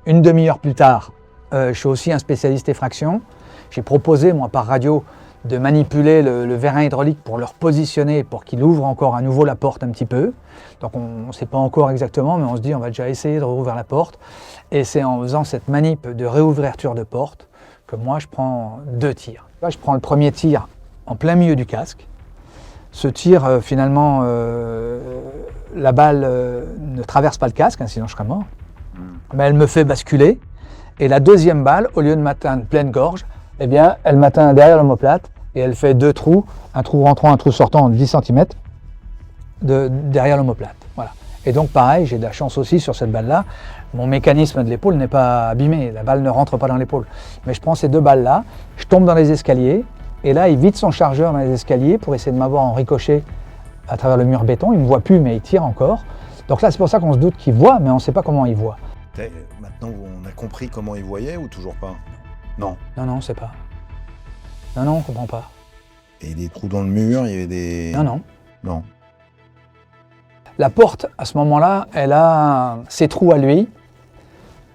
Une demi-heure plus tard, je suis aussi un spécialiste effraction. J'ai proposé, moi, par radio, de manipuler le vérin hydraulique pour le repositionner, pour qu'il ouvre encore à nouveau la porte un petit peu. Donc on ne sait pas encore exactement, mais on se dit on va déjà essayer de rouvrir la porte. Et c'est en faisant cette manip de réouverture de porte que moi je prends 2 tirs. Là je prends le premier tir en plein milieu du casque. Ce tir, finalement, la balle ne traverse pas le casque, hein, sinon je serais mort. Mais elle me fait basculer. Et la deuxième balle, au lieu de m'atteindre pleine gorge, eh bien, elle m'atteint derrière l'omoplate et elle fait 2 trous, un trou rentrant, un trou sortant de 10 cm derrière l'omoplate. Voilà. Et donc pareil, j'ai de la chance aussi sur cette balle-là. Mon mécanisme de l'épaule n'est pas abîmé, la balle ne rentre pas dans l'épaule. Mais je prends ces 2 balles-là, je tombe dans les escaliers et là, il vide son chargeur dans les escaliers pour essayer de m'avoir en ricochet à travers le mur béton. Il ne me voit plus, mais il tire encore. Donc là, c'est pour ça qu'on se doute qu'il voit, mais on ne sait pas comment il voit. Maintenant, on a compris comment il voyait ou toujours pas? Non. Non, on ne sait pas. Non, on ne comprend pas. Et des trous dans le mur, il y avait des... Non. La porte, à ce moment-là, elle a ses trous à lui.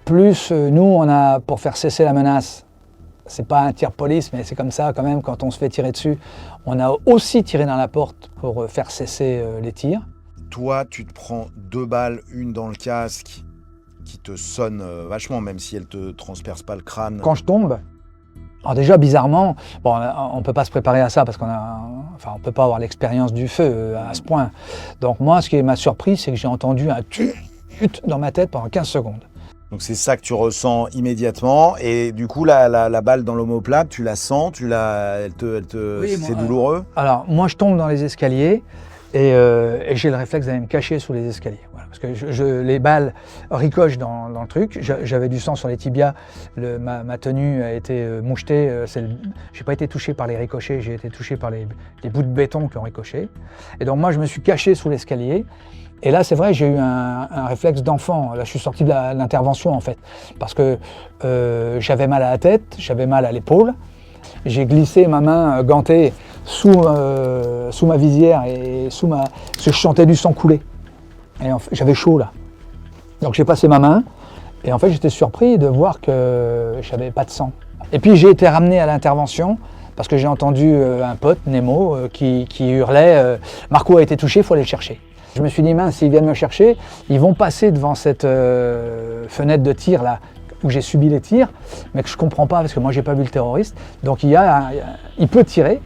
Plus, nous, on a, pour faire cesser la menace, c'est pas un tir police, mais c'est comme ça quand même, quand on se fait tirer dessus, on a aussi tiré dans la porte pour faire cesser les tirs. Toi, tu te prends 2 balles, une dans le casque, qui te sonne vachement, même si elle te transperce pas le crâne. Quand je tombe, alors déjà bizarrement, bon, on peut pas se préparer à ça parce on peut pas avoir l'expérience du feu à ce point. Donc moi, ce qui m'a surpris, c'est que j'ai entendu un tut dans ma tête pendant 15 secondes. Donc c'est ça que tu ressens immédiatement, et du coup la balle dans l'omoplate, tu la sens, oui, c'est douloureux. Alors moi je tombe dans les escaliers et j'ai le réflexe d'aller me cacher sous les escaliers. Voilà, parce que les balles ricochent dans le truc. J'avais du sang sur les tibias, ma tenue a été mouchetée. J'ai pas été touché par les ricochets, j'ai été touché par les bouts de béton qui ont ricoché. Et donc moi je me suis caché sous l'escalier. Et là, c'est vrai, j'ai eu un réflexe d'enfant. Là, je suis sorti de l'intervention, en fait, parce que j'avais mal à la tête, j'avais mal à l'épaule. J'ai glissé ma main gantée sous ma visière et parce que je sentais du sang couler. Et j'avais chaud, là. Donc, j'ai passé ma main et en fait, j'étais surpris de voir que je n'avais pas de sang. Et puis, j'ai été ramené à l'intervention parce que j'ai entendu un pote, Nemo, qui hurlait « Marco a été touché, il faut aller le chercher ». Je me suis dit, mince, s'ils viennent me chercher, ils vont passer devant cette fenêtre de tir là, où j'ai subi les tirs, mais que je ne comprends pas parce que moi, je n'ai pas vu le terroriste. Donc il peut tirer,